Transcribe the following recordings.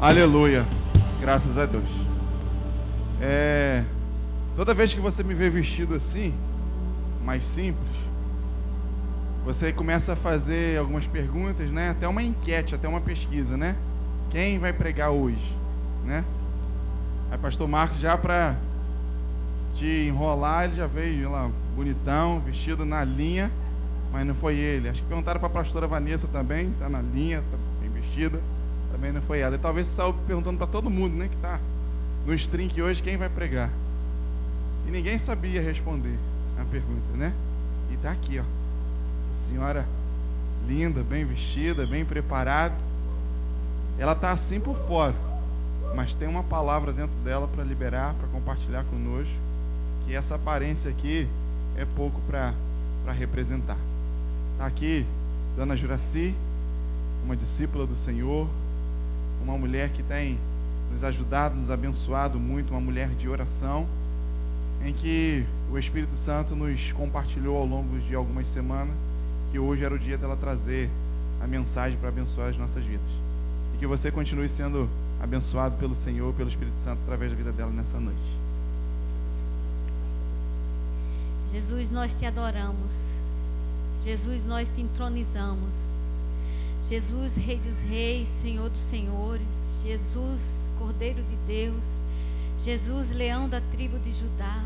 Aleluia. Graças a Deus. Toda vez que você me vê vestido assim, mais simples, você começa a fazer algumas perguntas, né? Até uma enquete, até uma pesquisa, né? Quem vai pregar hoje, né? Aí pastor Marcos, já para te enrolar, ele já veio lá, bonitão, vestido na linha, mas não foi ele. Acho que perguntaram para a pastora Vanessa também, tá na linha, tá bem vestida, também não foi ela. E talvez você estava perguntando para todo mundo, né, que tá no stream que hoje, quem vai pregar. E ninguém sabia responder a pergunta, né? E tá aqui, ó, a senhora linda, bem vestida, bem preparada. Ela tá assim por fora, mas tem uma palavra dentro dela para liberar, para compartilhar conosco, que essa aparência aqui é pouco para representar. Está aqui Dona Juraci, uma discípula do Senhor, uma mulher que tem nos ajudado, nos abençoado muito, uma mulher de oração, em que o Espírito Santo nos compartilhou ao longo de algumas semanas, que hoje era o dia dela trazer a mensagem para abençoar as nossas vidas. E que você continue sendo abençoado pelo Senhor, pelo Espírito Santo, através da vida dela nessa noite. Jesus, nós te adoramos. Jesus, nós te entronizamos. Jesus, Rei dos Reis, Senhor dos Senhores. Jesus, Cordeiro de Deus. Jesus, Leão da tribo de Judá.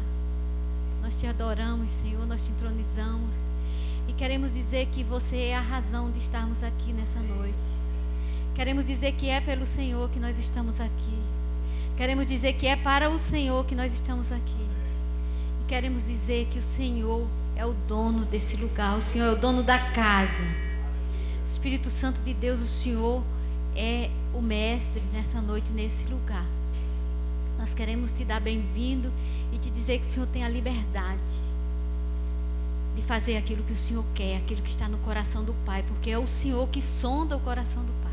Nós te adoramos, Senhor, nós te entronizamos. E queremos dizer que você é a razão de estarmos aqui nessa noite. Queremos dizer que é pelo Senhor que nós estamos aqui. Queremos dizer que é para o Senhor que nós estamos aqui. E queremos dizer que o Senhor é o dono desse lugar. O Senhor é o dono da casa. Espírito Santo de Deus, o Senhor é o mestre nessa noite, nesse lugar. Nós queremos te dar bem-vindo e te dizer que o Senhor tem a liberdade de fazer aquilo que o Senhor quer, aquilo que está no coração do Pai, porque é o Senhor que sonda o coração do Pai.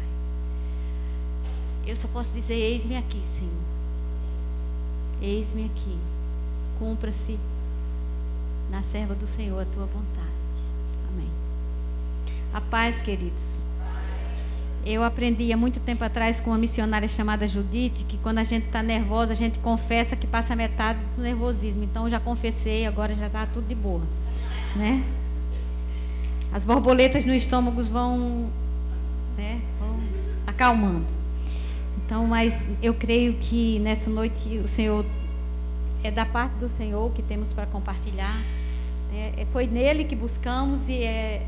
Eu só posso dizer, eis-me aqui, Senhor. Eis-me aqui. Cumpra-se na serva do Senhor a tua vontade. Amém. A paz, queridos. Eu aprendi há muito tempo atrás com uma missionária chamada Judite, que quando a gente está nervosa, a gente confessa que passa metade do nervosismo. Então eu já confessei, agora já está tudo de boa, né? As borboletas no estômago vão acalmando. Então, mas eu creio que nessa noite o Senhor, é da parte do Senhor que temos para compartilhar. Foi nele que buscamos e é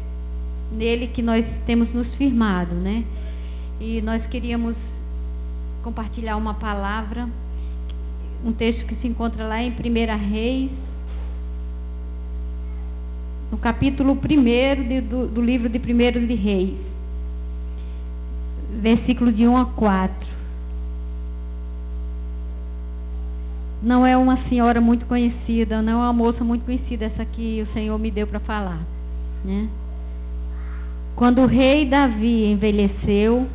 nele que nós temos nos firmado, né? E nós queríamos compartilhar uma palavra, um texto que se encontra lá em 1 Reis, no capítulo 1 do livro de 1 de Reis, versículo de 1 a 4. Não é uma senhora muito conhecida, não é uma moça muito conhecida, essa que o Senhor me deu para falar, né? Quando o rei Davi envelheceu,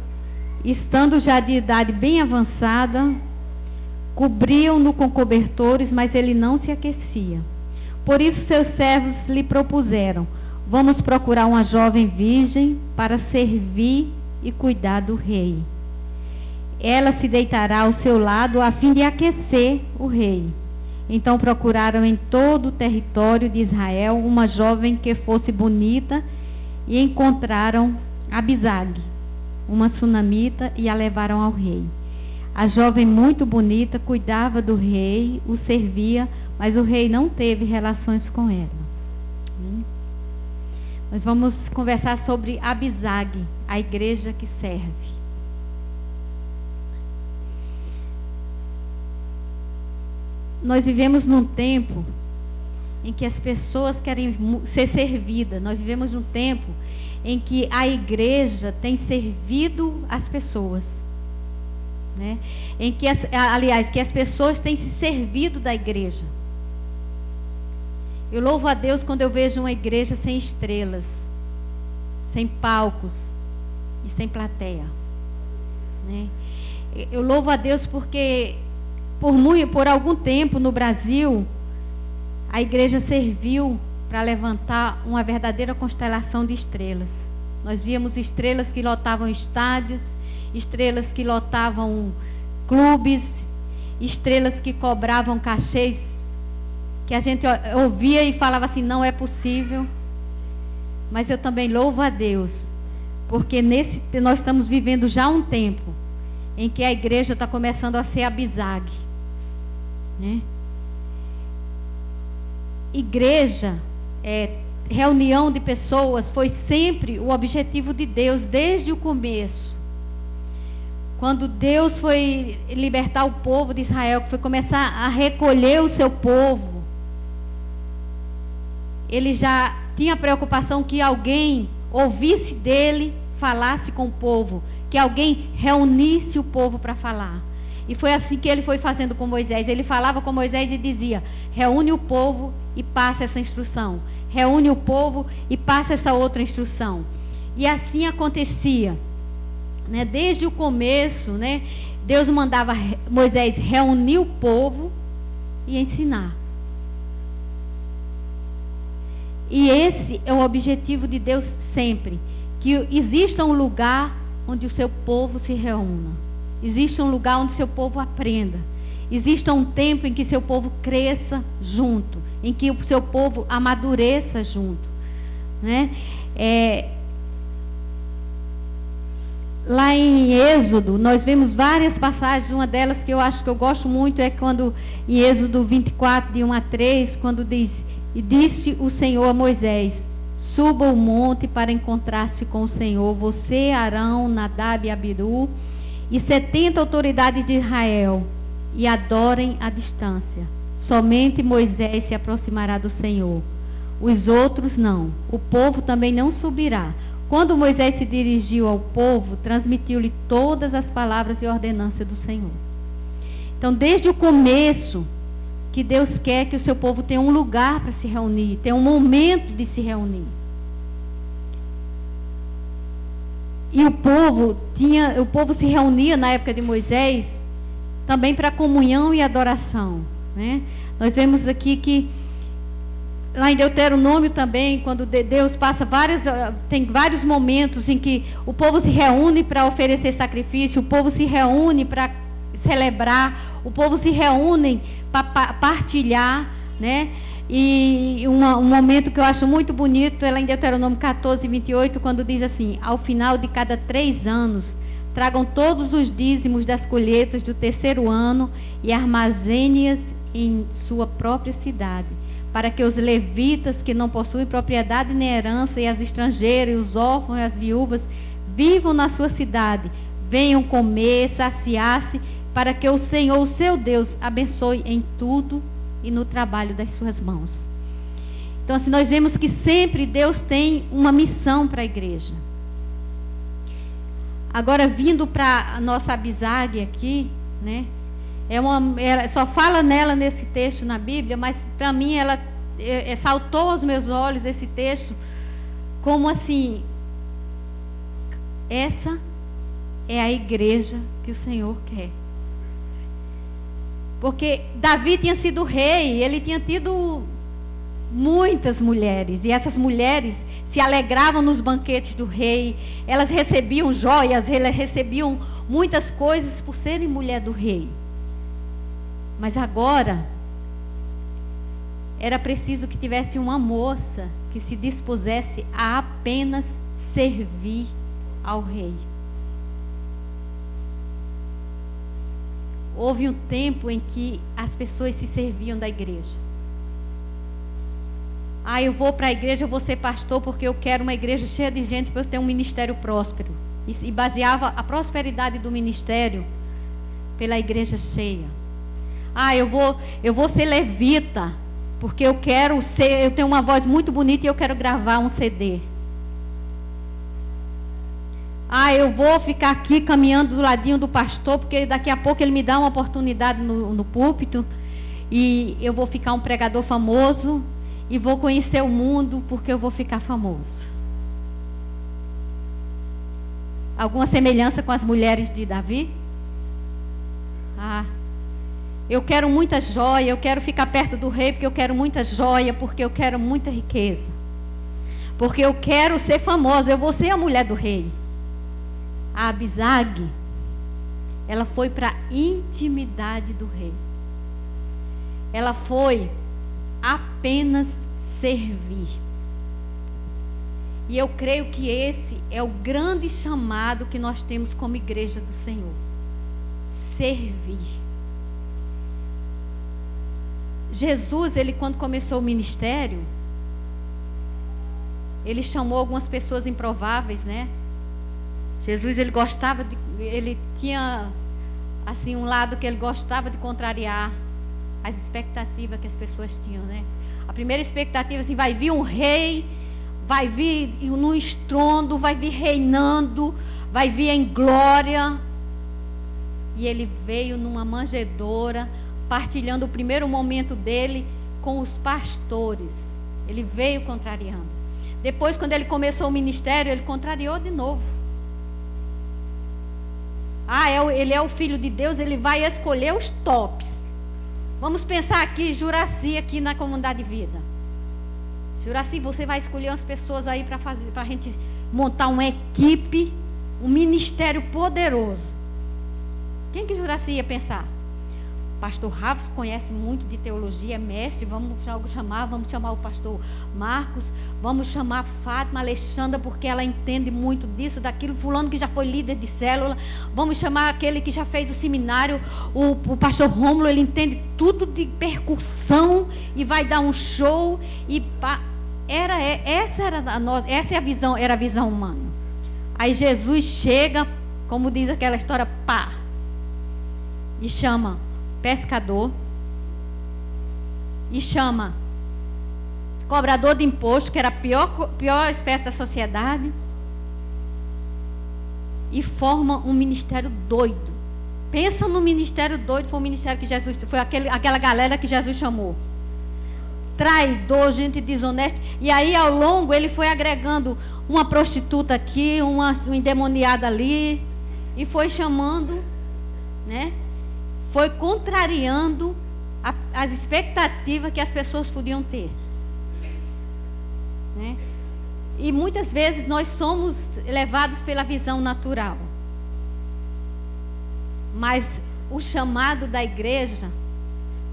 estando já de idade bem avançada, cobriam-no com cobertores, mas ele não se aquecia. Por isso seus servos lhe propuseram: vamos procurar uma jovem virgem para servir e cuidar do rei. Ela se deitará ao seu lado a fim de aquecer o rei. Então procuraram em todo o território de Israel uma jovem que fosse bonita e encontraram Abisag, uma sunamita, e a levaram ao rei. A jovem muito bonita cuidava do rei, o servia, mas o rei não teve relações com ela. Nós vamos conversar sobre Abisag, a igreja que serve. Nós vivemos num tempo em que as pessoas querem ser servidas. Nós vivemos num tempo em que a igreja tem servido as pessoas, né? Em que que as pessoas têm se servido da igreja. Eu louvo a Deus quando eu vejo uma igreja sem estrelas, sem palcos e sem plateia, né? Eu louvo a Deus porque por algum tempo no Brasil a igreja serviu para levantar uma verdadeira constelação de estrelas. Nós víamos estrelas que lotavam estádios, estrelas que lotavam clubes, estrelas que cobravam cachês, que a gente ouvia e falava assim, não é possível. Mas eu também louvo a Deus, porque nós estamos vivendo já um tempo em que a igreja está começando a ser abizague, né? Igreja, reunião de pessoas, foi sempre o objetivo de Deus desde o começo. Quando Deus foi libertar o povo de Israel, que foi começar a recolher o seu povo, Ele já tinha preocupação que alguém ouvisse dele, falasse com o povo, que alguém reunisse o povo para falar. E foi assim que ele foi fazendo com Moisés. Ele falava com Moisés e dizia, reúne o povo e passa essa instrução. Reúne o povo e passa essa outra instrução. E assim acontecia, né? Desde o começo, né? Deus mandava Moisés reunir o povo e ensinar. E esse é o objetivo de Deus sempre, que exista um lugar onde o seu povo se reúna, exista um lugar onde o seu povo aprenda, exista um tempo em que seu povo cresça junto, em que o seu povo amadureça junto, né? Lá em Êxodo, nós vemos várias passagens, uma delas que eu acho que eu gosto muito é quando, em Êxodo 24, de 1 a 3, quando diz, e disse o Senhor a Moisés, suba o monte para encontrar-se com o Senhor, você, Arão, Nadab e Abiú, e 70 autoridades de Israel, e adorem à distância. Somente Moisés se aproximará do Senhor, os outros não, o povo também não subirá. Quando Moisés se dirigiu ao povo, transmitiu-lhe todas as palavras e ordenanças do Senhor. Então, desde o começo, que Deus quer que o seu povo tenha um lugar para se reunir, tenha um momento de se reunir. E o povo se reunia na época de Moisés também para comunhão e adoração, né? Nós vemos aqui que lá em Deuteronômio também, quando Deus passa tem vários momentos em que o povo se reúne para oferecer sacrifício, o povo se reúne para celebrar, o povo se reúne para partilhar, né? E um momento que eu acho muito bonito é lá em Deuteronômio 14, 28, quando diz assim, ao final de cada 3 anos, tragam todos os dízimos das colheitas do 3º ano e armazene-as em sua própria cidade, para que os levitas que não possuem propriedade nem herança, e as estrangeiras, os órfãos e as viúvas, vivam na sua cidade, venham comer, saciar-se, para que o Senhor, o seu Deus, abençoe em tudo e no trabalho das suas mãos. Então, assim, nós vemos que sempre Deus tem uma missão para a igreja. Agora, vindo para a nossa Abizague aqui, né? Só fala nela nesse texto na Bíblia, mas para mim ela saltou aos meus olhos esse texto, como assim, essa é a igreja que o Senhor quer. Porque Davi tinha sido rei, ele tinha tido muitas mulheres, e essas mulheres se alegravam nos banquetes do rei, elas recebiam joias, elas recebiam muitas coisas por serem mulher do rei. Mas agora era preciso que tivesse uma moça que se dispusesse a apenas servir ao rei. Houve um tempo em que as pessoas se serviam da igreja. Eu vou para a igreja, eu vou ser pastor porque eu quero uma igreja cheia de gente para eu ter um ministério próspero. E baseava a prosperidade do ministério pela igreja cheia. Eu vou ser levita porque eu tenho uma voz muito bonita e eu quero gravar um CD. Eu vou ficar aqui caminhando do ladinho do pastor, porque daqui a pouco ele me dá uma oportunidade no púlpito, e eu vou ficar um pregador famoso, e vou conhecer o mundo, porque eu vou ficar famoso. Alguma semelhança com as mulheres de Davi? Eu quero muita joia, eu quero ficar perto do rei, porque eu quero muita joia, porque eu quero muita riqueza, porque eu quero ser famosa, eu vou ser a mulher do rei. A Abizague ela foi para a intimidade do rei. Ela foi apenas servir. E eu creio que esse é o grande chamado que nós temos como igreja do Senhor. Servir. Jesus, ele quando começou o ministério, ele chamou algumas pessoas improváveis, né? Jesus, ele gostava de, ele tinha assim um lado que ele gostava de contrariar as expectativas que as pessoas tinham, né? A primeira expectativa assim, vai vir um rei, vai vir no estrondo, vai vir reinando, vai vir em glória. E ele veio numa manjedoura, partilhando o primeiro momento dele com os pastores. Ele veio contrariando. Depois, quando ele começou o ministério, ele contrariou de novo. Ele é o Filho de Deus, ele vai escolher os tops. Vamos pensar aqui, Juraci, aqui na Comunidade de Vida. Juraci, você vai escolher umas pessoas aí para a gente montar uma equipe, um ministério poderoso. Quem que Juraci ia pensar? Pastor Rafa conhece muito de teologia, é mestre, vamos chamar o pastor Marcos, vamos chamar Fátima, Alexandra, porque ela entende muito disso, daquilo, fulano que já foi líder de célula, vamos chamar aquele que já fez o seminário, o pastor Rômulo, ele entende tudo de percussão e vai dar um show, essa é a visão, era a visão humana. Aí Jesus chega, como diz aquela história, e chama pescador, e chama cobrador de imposto, que era a pior espécie da sociedade, e forma um ministério doido. Pensa no ministério doido, foi o ministério que Jesus, foi aquela galera que Jesus chamou. Traidor, gente desonesta. E aí ao longo ele foi agregando uma prostituta aqui, uma endemoniada ali, e foi chamando, né? Foi contrariando as expectativas que as pessoas podiam ter, né? E muitas vezes nós somos levados pela visão natural. Mas o chamado da igreja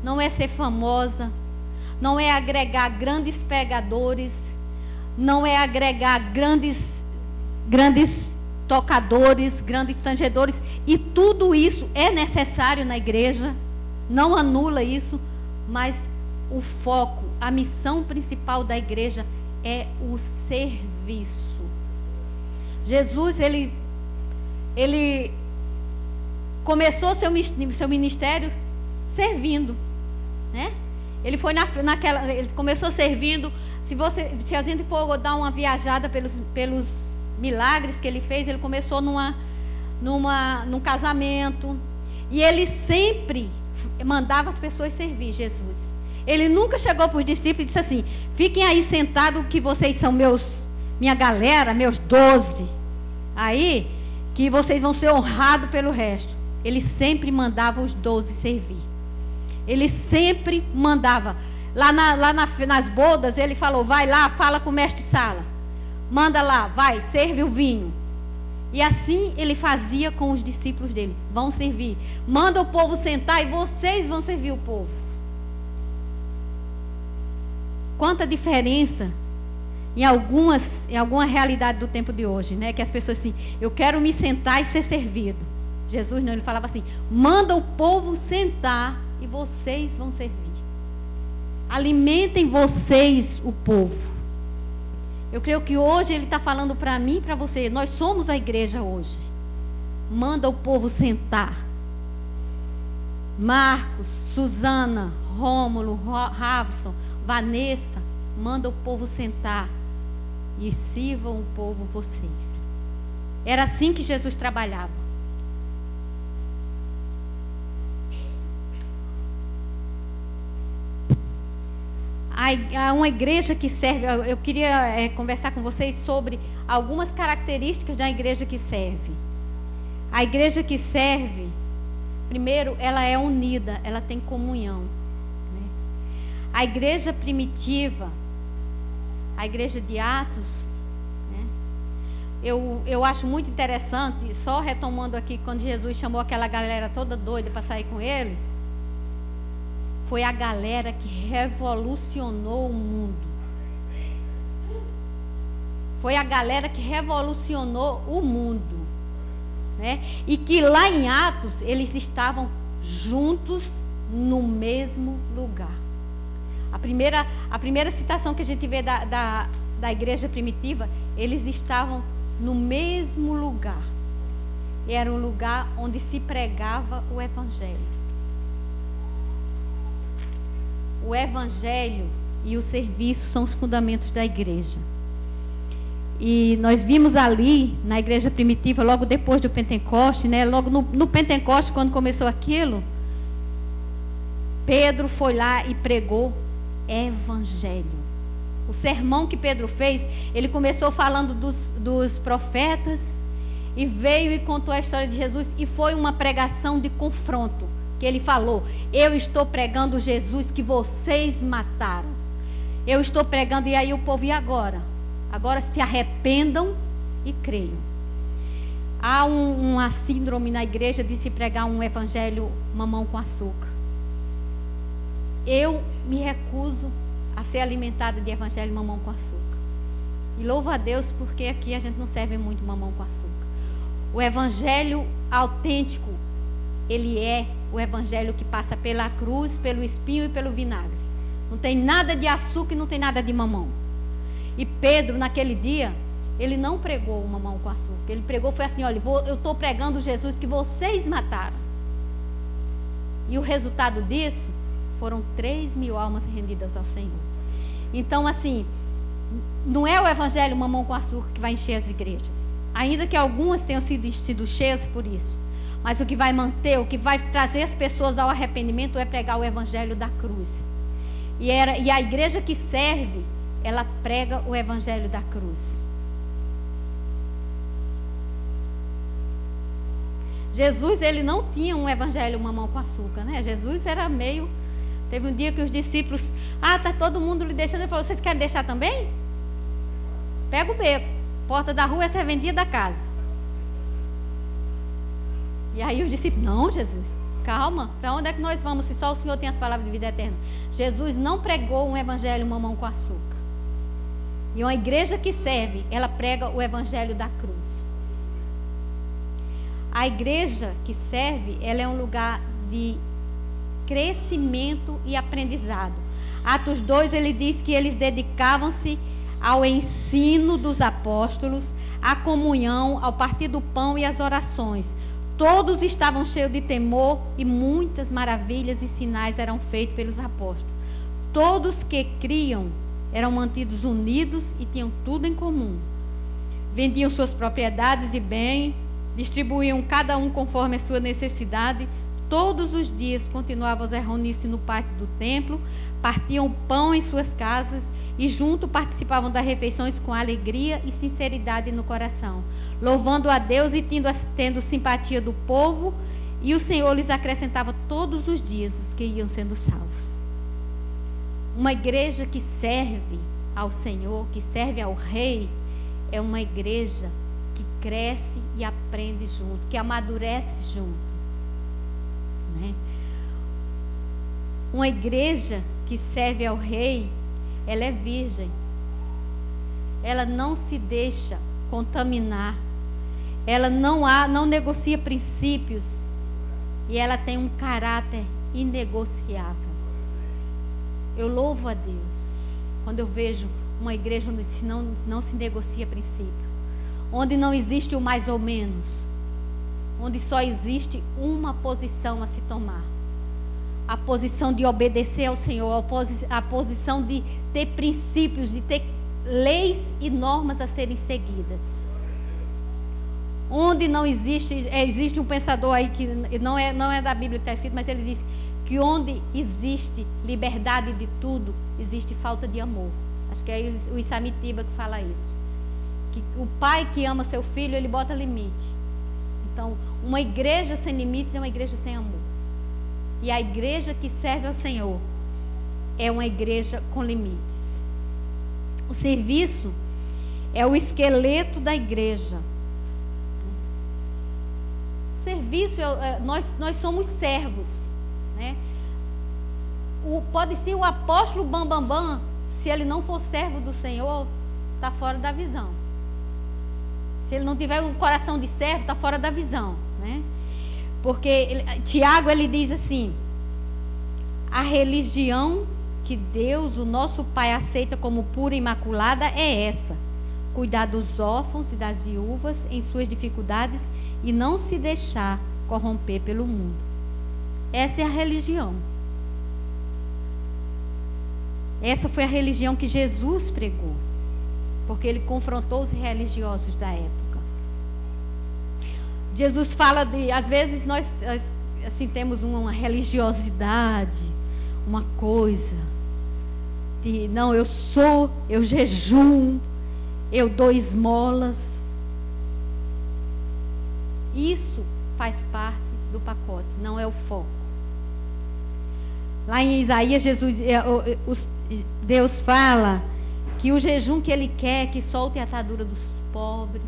não é ser famosa, não é agregar grandes pregadores, não é agregar grandes tocadores, grandes tangedores, e tudo isso é necessário na igreja, não anula isso, mas o foco, a missão principal da igreja é o serviço. Jesus, ele começou seu ministério servindo, né? Ele foi ele começou servindo. Se a gente for dar uma viajada pelos milagres que ele fez, ele começou num casamento, e ele sempre mandava as pessoas servir Jesus. Ele nunca chegou para os discípulos e disse assim: fiquem aí sentados que vocês são minha galera, meus 12 aí, que vocês vão ser honrados pelo resto. Ele sempre mandava os 12 servir. Ele sempre mandava. Lá nas bodas, ele falou: vai lá, fala com o mestre Sala, manda lá, vai, serve o vinho. E assim ele fazia com os discípulos dele: vão servir, manda o povo sentar e vocês vão servir o povo. Quanta diferença em alguma realidade do tempo de hoje, né? Que as pessoas assim: eu quero me sentar e ser servido. Jesus não, ele falava assim: manda o povo sentar e vocês vão servir. Alimentem vocês o povo. Eu creio que hoje ele está falando para mim e para você. Nós somos a igreja hoje. Manda o povo sentar. Marcos, Suzana, Rômulo, Ravson, Vanessa, manda o povo sentar e sirvam o povo vocês. Era assim que Jesus trabalhava. Uma igreja que serve, eu queria conversar com vocês sobre algumas características da igreja que serve. A igreja que serve, primeiro, ela é unida, ela tem comunhão, né? A igreja primitiva, a igreja de Atos, né? eu acho muito interessante, só retomando aqui, quando Jesus chamou aquela galera toda doida para sair com ele, foi a galera que revolucionou o mundo. Foi a galera que revolucionou o mundo, né? E que lá em Atos eles estavam juntos no mesmo lugar. A primeira citação que a gente vê da igreja primitiva, eles estavam no mesmo lugar. E era um lugar onde se pregava o Evangelho. O Evangelho e o serviço são os fundamentos da igreja. E nós vimos ali, na igreja primitiva, logo depois do Pentecoste, né? Logo no Pentecoste, quando começou aquilo, Pedro foi lá e pregou Evangelho. O sermão que Pedro fez, ele começou falando dos profetas e veio e contou a história de Jesus, e foi uma pregação de confronto, que ele falou: eu estou pregando Jesus que vocês mataram. Eu estou pregando, e aí o povo, e agora? Agora se arrependam e creiam. Há uma síndrome na igreja de se pregar um evangelho mamão com açúcar. Eu me recuso a ser alimentada de evangelho mamão com açúcar. E louvo a Deus porque aqui a gente não serve muito mamão com açúcar. O evangelho autêntico, ele é o evangelho que passa pela cruz, pelo espinho e pelo vinagre. Não tem nada de açúcar e não tem nada de mamão. E Pedro, naquele dia, ele não pregou o mamão com açúcar. Ele pregou, foi assim: olha, eu estou pregando Jesus que vocês mataram. E o resultado disso foram 3.000 almas rendidas ao Senhor. Então, assim, não é o evangelho mamão com açúcar que vai encher as igrejas. Ainda que algumas tenham sido cheias por isso. Mas o que vai manter, o que vai trazer as pessoas ao arrependimento é pregar o evangelho da cruz. E a igreja que serve, ela prega o evangelho da cruz. Jesus, ele não tinha um evangelho mamão com açúcar, né? Jesus era meio... Teve um dia que os discípulos... tá todo mundo lhe deixando. Ele falou: vocês querem deixar também? Pega o beco. Porta da rua é serventia da casa. E aí os discípulos: não, Jesus, calma. Para onde é que nós vamos se só o Senhor tem as palavras de vida eterna? Jesus não pregou um evangelho mamão com açúcar. E uma igreja que serve, ela prega o evangelho da cruz. A igreja que serve, ela é um lugar de crescimento e aprendizado. Atos 2, ele diz que eles dedicavam-se ao ensino dos apóstolos, à comunhão, ao partir do pão e às orações. Todos estavam cheios de temor e muitas maravilhas e sinais eram feitos pelos apóstolos. Todos que criam eram mantidos unidos e tinham tudo em comum. Vendiam suas propriedades e bens, distribuíam cada um conforme a sua necessidade. Todos os dias continuavam a reunir-se no pátio do templo, partiam pão em suas casas e junto participavam das refeições com alegria e sinceridade no coração, louvando a Deus e tendo simpatia do povo, e o Senhor lhes acrescentava todos os dias os que iam sendo salvos. Uma igreja que serve ao Senhor, que serve ao Rei, é uma igreja que cresce e aprende junto, que amadurece junto, né? Uma igreja que serve ao Rei, ela é virgem. Ela não se deixa contaminar. Ela não negocia princípios. E ela tem um caráter inegociável. Eu louvo a Deus quando eu vejo uma igreja onde não se negocia princípio, onde não existe o mais ou menos, onde só existe uma posição a se tomar: a posição de obedecer ao Senhor, a posição de ter princípios, de ter leis e normas a serem seguidas. Onde não existe um pensador aí que não é da Bíblia que está escrito, mas ele diz que onde existe liberdade de tudo, existe falta de amor. Acho que é o Isamitiba que fala isso. Que o pai que ama seu filho, ele bota limite. Então, uma igreja sem limites é uma igreja sem amor. E a igreja que serve ao Senhor é uma igreja com limites. O serviço, é o esqueleto da igreja. Serviço, nós somos servos, né? Pode ser o apóstolo Bambambam, se ele não for servo do Senhor, está fora da visão. Se ele não tiver um coração de servo, está fora da visão, né? Porque Tiago, ele diz assim: a religião que Deus, o nosso Pai, aceita como pura e imaculada é essa: cuidar dos órfãos e das viúvas em suas dificuldades e não se deixar corromper pelo mundo. Essa é a religião. Essa foi a religião que Jesus pregou, porque ele confrontou os religiosos da época. Jesus fala às vezes nós assim temos uma religiosidade, uma coisa de não, eu jejum, eu dou esmolas. Isso faz parte do pacote, não é o foco. Lá em Isaías, Deus fala que o jejum que ele quer é que solte a atadura dos pobres,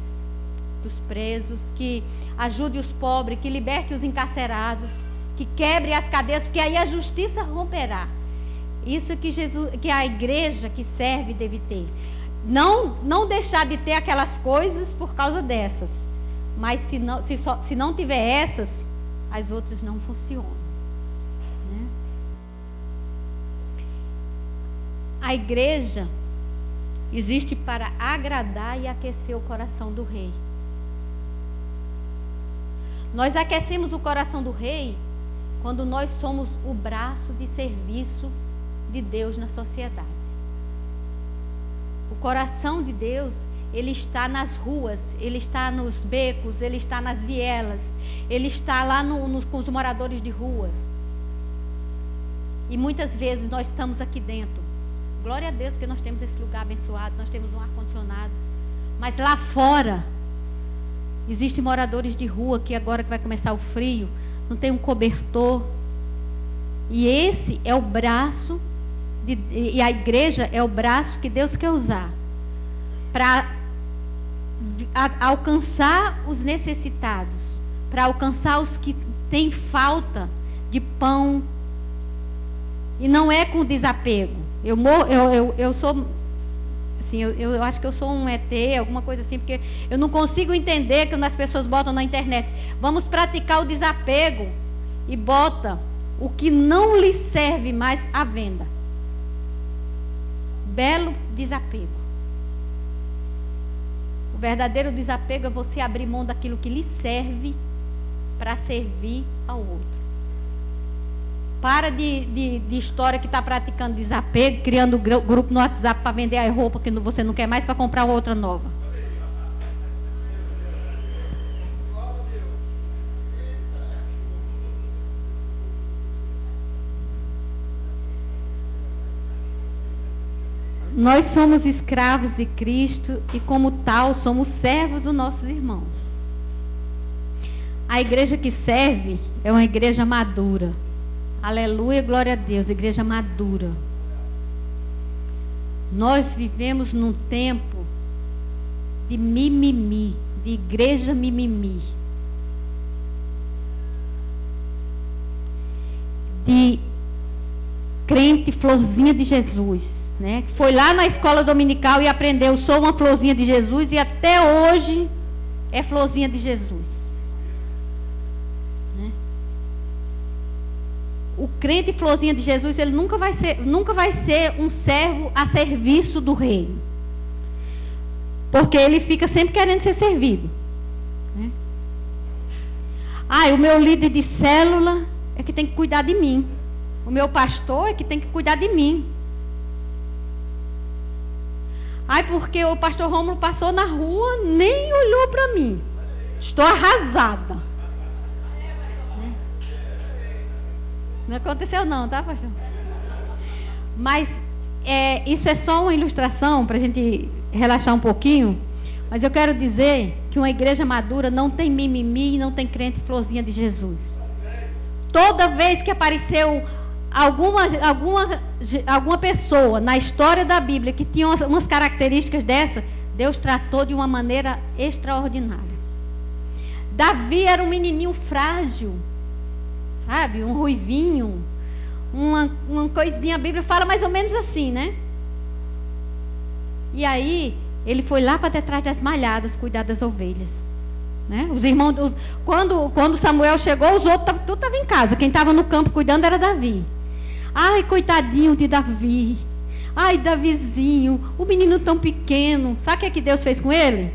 dos presos, que ajude os pobres, que liberte os encarcerados, que quebre as cadeias, porque aí a justiça romperá. Isso que a igreja que serve deve ter. Não deixar de ter aquelas coisas por causa dessas. Mas se não tiver essas, as outras não funcionam, né? A igreja existe para agradar e aquecer o coração do rei. Nós aquecemos o coração do rei quando nós somos o braço de serviço de Deus na sociedade. O coração de Deus, ele está nas ruas, ele está nos becos, ele está nas vielas, ele está lá com os moradores de rua. E muitas vezes nós estamos aqui dentro. Glória a Deus que nós temos esse lugar abençoado, nós temos um ar-condicionado. Mas lá fora, existem moradores de rua que agora que vai começar o frio, não tem um cobertor. E esse é o braço, e a igreja é o braço que Deus quer usar para alcançar os necessitados, para alcançar os que têm falta de pão. E não é com desapego. Eu sou assim, eu acho que eu sou um ET, alguma coisa assim, porque eu não consigo entender quando as pessoas botam na internet: vamos praticar o desapego, e bota o que não lhe serve mais à venda. Belo desapego. O verdadeiro desapego é você abrir mão daquilo que lhe serve para servir ao outro. Para de história que está praticando desapego, criando grupo no WhatsApp para vender a roupa que você não quer mais, para comprar outra nova. Nós somos escravos de Cristo e, como tal, somos servos dos nossos irmãos. A igreja que serve é uma igreja madura. Aleluia, glória a Deus, igreja madura. Nós vivemos num tempo de mimimi, de igreja mimimi, de crente florzinha de Jesus, né? Foi lá na escola dominical e aprendeu: sou uma florzinha de Jesus, e até hoje é florzinha de Jesus. O crente florzinha de Jesus, ele nunca vai ser um servo a serviço do rei, porque ele fica sempre querendo ser servido, né? O meu líder de célula é que tem que cuidar de mim, o meu pastor é que tem que cuidar de mim. Porque o pastor Rômulo passou na rua, nem olhou para mim, estou arrasada. Não aconteceu não, tá, pastor? Mas isso é só uma ilustração para a gente relaxar um pouquinho. Mas eu quero dizer que uma igreja madura não tem mimimi e não tem crente florzinha de Jesus. Toda vez que apareceu alguma pessoa na história da Bíblia que tinha umas características dessas, Deus tratou de uma maneira extraordinária. Davi era um menininho frágil, sabe? Um ruivinho, uma coisinha, a Bíblia fala mais ou menos assim, né? E aí, ele foi lá para detrás das malhadas, cuidar das ovelhas, né? Os irmãos, quando Samuel chegou, os outros tudo estavam em casa. Quem estava no campo cuidando era Davi. Ai, coitadinho de Davi. Ai, Davizinho, o menino tão pequeno. Sabe o que Deus fez com ele?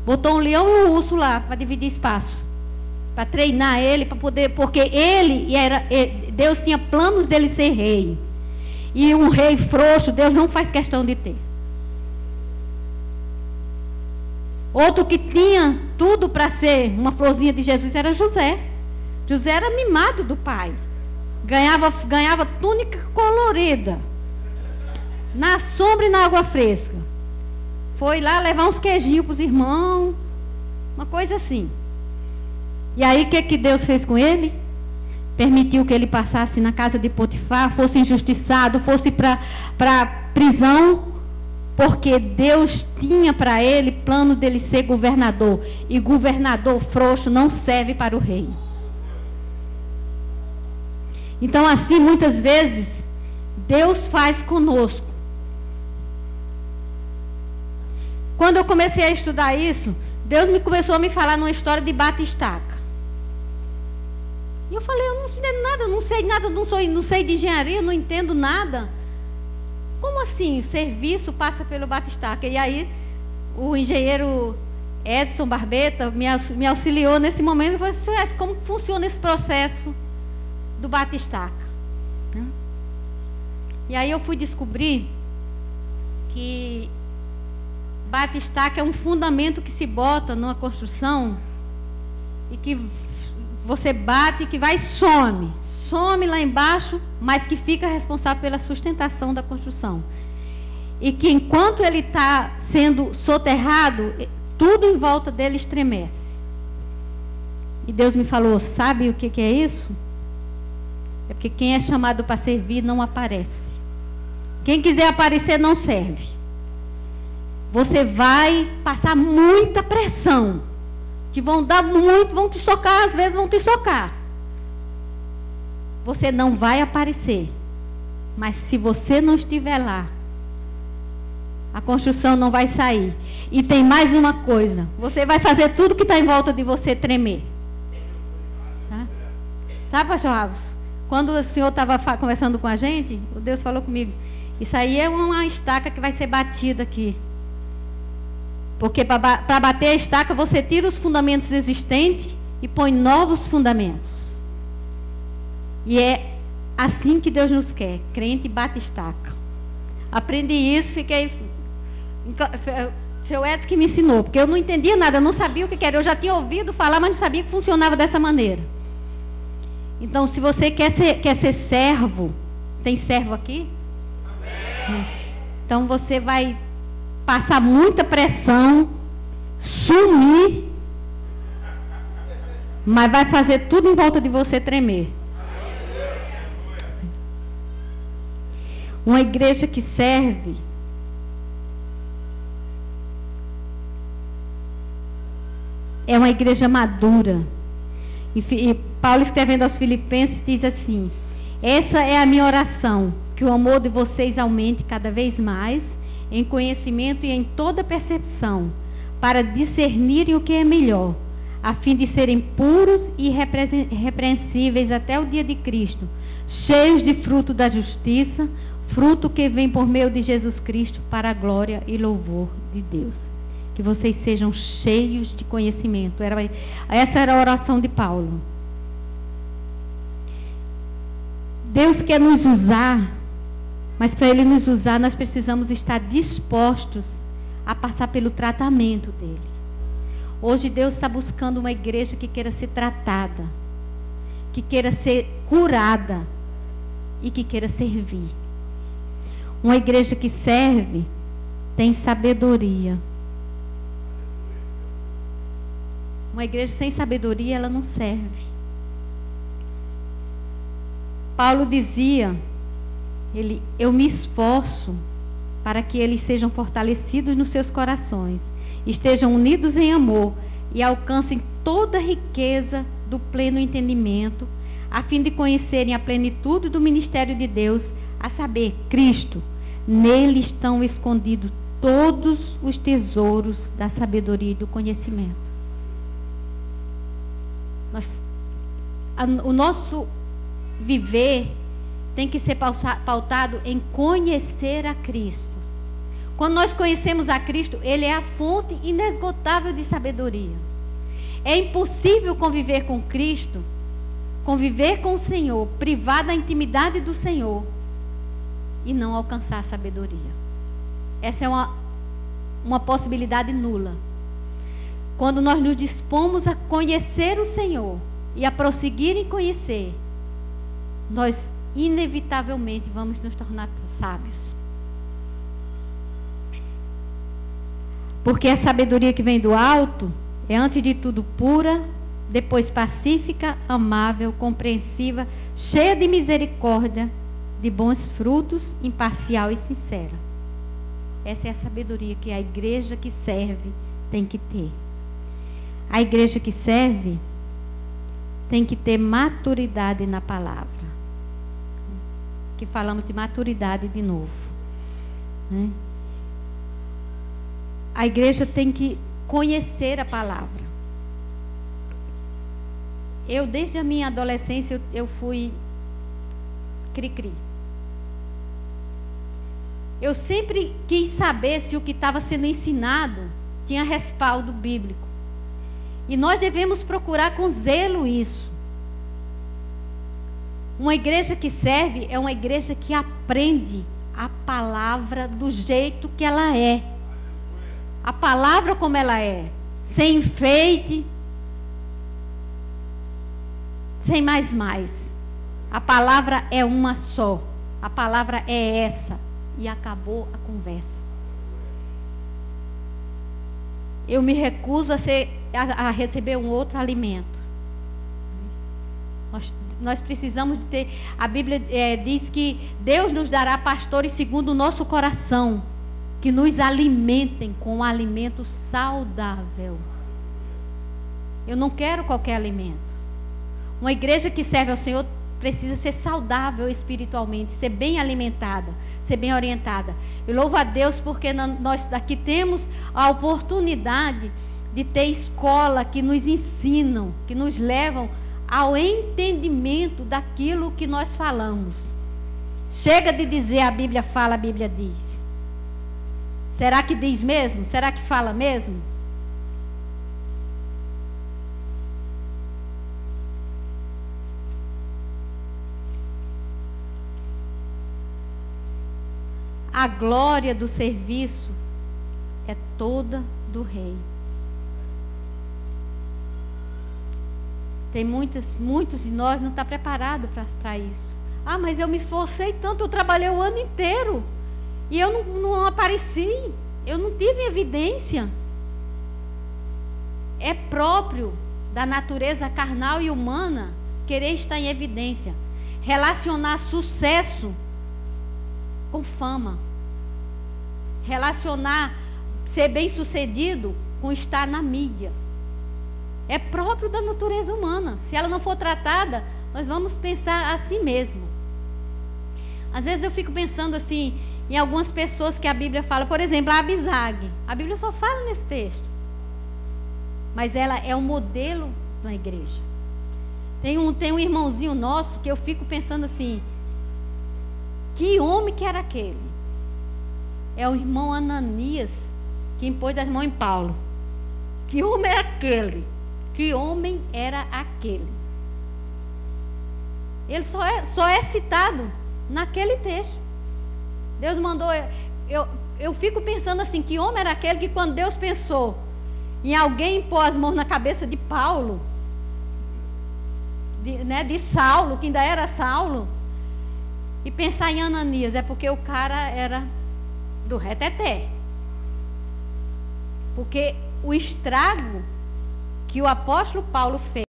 Botou um leão e um urso lá para dividir espaço, para treinar ele, para poder, porque Deus tinha planos dele ser rei. E um rei frouxo, Deus não faz questão de ter. Outro que tinha tudo para ser uma florzinha de Jesus era José. José era mimado do pai. Ganhava túnica colorida, na sombra e na água fresca. Foi lá levar uns queijinhos para os irmãos, uma coisa assim. E aí o que Deus fez com ele? Permitiu que ele passasse na casa de Potifar, fosse injustiçado, fosse para prisão, porque Deus tinha para ele plano dele ser governador. E governador frouxo não serve para o rei. Então assim, muitas vezes, Deus faz conosco. Quando eu comecei a estudar isso, Deus começou a me falar numa história de bate-estaca. E eu falei, eu não sei nada, eu não sei nada, não sei de engenharia, eu não entendo nada. Como assim, serviço passa pelo bate-estaca? E aí, o engenheiro Edson Barbeta me auxiliou nesse momento e falou assim, como funciona esse processo do bate-estaca? E aí eu fui descobrir que bate-estaca é um fundamento que se bota numa construção e que você bate e que vai e some lá embaixo, mas que fica responsável pela sustentação da construção. E que enquanto ele está sendo soterrado, tudo em volta dele estremece. E Deus me falou, sabe o que é isso? É porque quem é chamado para servir não aparece. Quem quiser aparecer não serve. Você vai passar muita pressão, que vão dar muito, vão te socar, às vezes vão te socar. Você não vai aparecer, mas se você não estiver lá, a construção não vai sair. E tem mais uma coisa, você vai fazer tudo que está em volta de você tremer. Tá? Sabe, pastor Ravos? Quando o senhor estava conversando com a gente, o Deus falou comigo, isso aí é uma estaca que vai ser batida aqui. Porque para bater a estaca, você tira os fundamentos existentes e põe novos fundamentos. E é assim que Deus nos quer. Crente bate estaca. Aprendi isso, fiquei... Seu Edson que me ensinou, porque eu não entendia nada, eu não sabia o que era. Eu já tinha ouvido falar, mas não sabia que funcionava dessa maneira. Então, se você quer ser servo, tem servo aqui? Amém. Então, você vai passar muita pressão, sumir, mas vai fazer tudo em volta de você tremer. Uma igreja que serve é uma igreja madura. E Paulo, escrevendo aos Filipenses, diz assim: essa é a minha oração, que o amor de vocês aumente cada vez mais em conhecimento e em toda percepção, para discernirem o que é melhor, a fim de serem puros e irrepreensíveis até o dia de Cristo, cheios de fruto da justiça, fruto que vem por meio de Jesus Cristo para a glória e louvor de Deus. Que vocês sejam cheios de conhecimento. Essa era a oração de Paulo. Deus quer nos usar, mas para Ele nos usar, nós precisamos estar dispostos a passar pelo tratamento dEle. Hoje Deus está buscando uma igreja que queira ser tratada, que queira ser curada e que queira servir. Uma igreja que serve tem sabedoria. Uma igreja sem sabedoria, ela não serve. Paulo dizia, eu me esforço para que eles sejam fortalecidos nos seus corações, estejam unidos em amor e alcancem toda a riqueza do pleno entendimento, a fim de conhecerem a plenitude do ministério de Deus, a saber, Cristo. Nele estão escondidos todos os tesouros da sabedoria e do conhecimento. O nosso viver tem que ser pautado em conhecer a Cristo. Quando nós conhecemos a Cristo, Ele é a fonte inesgotável de sabedoria. É impossível conviver com Cristo, conviver com o Senhor, privar da intimidade do Senhor e não alcançar a sabedoria. Essa é uma possibilidade nula. Quando nós nos dispomos a conhecer o Senhor e a prosseguir em conhecer, nós inevitavelmente vamos nos tornar sábios. Porque a sabedoria que vem do alto é antes de tudo pura, depois pacífica, amável, compreensiva, cheia de misericórdia, de bons frutos, imparcial e sincera. Essa é a sabedoria que a igreja que serve tem que ter. A igreja que serve tem que ter maturidade na palavra. Que falamos de maturidade de novo, né? A igreja tem que conhecer a palavra. Eu, desde a minha adolescência, eu fui cri-cri. Eu sempre quis saber se o que estava sendo ensinado tinha respaldo bíblico. E nós devemos procurar com zelo isso. Uma igreja que serve é uma igreja que aprende a palavra do jeito que ela é. A palavra como ela é. Sem enfeite. Sem mais. A palavra é uma só. A palavra é essa. E acabou a conversa. Eu me recuso a receber um outro alimento. Nós precisamos de ter... A Bíblia diz que Deus nos dará pastores segundo o nosso coração, que nos alimentem com um alimento saudável. Eu não quero qualquer alimento. Uma igreja que serve ao Senhor precisa ser saudável espiritualmente, ser bem alimentada, ser bem orientada. Eu louvo a Deus porque nós aqui temos a oportunidade de ter escola que nos ensinam, que nos levam ao entendimento daquilo que nós falamos. Chega de dizer a Bíblia fala, a Bíblia diz. Será que diz mesmo? Será que fala mesmo? A glória do serviço é toda do Rei. Tem muitos de nós não estão preparados para isso. Ah, mas eu me esforcei tanto, eu trabalhei o ano inteiro e eu não apareci, eu não tive evidência. É próprio da natureza carnal e humana querer estar em evidência, relacionar sucesso com fama, relacionar ser bem-sucedido com estar na mídia. É próprio da natureza humana. Se ela não for tratada, nós vamos pensar assim mesmo. Às vezes eu fico pensando assim em algumas pessoas que a Bíblia fala, por exemplo, a Abisag. A Bíblia só fala nesse texto, mas ela é um modelo na igreja. Tem um irmãozinho nosso que eu fico pensando assim, que homem que era aquele? É o irmão Ananias que impôs as mãos em Paulo. Que homem é aquele? Que homem era aquele? Ele só é citado naquele texto. Deus mandou... Eu fico pensando assim, que homem era aquele que quando Deus pensou em alguém pôr as mãos na cabeça de Paulo, de Saulo, que ainda era Saulo, e pensar em Ananias, é porque o cara era do reteté. Porque o estrago que o apóstolo Paulo fez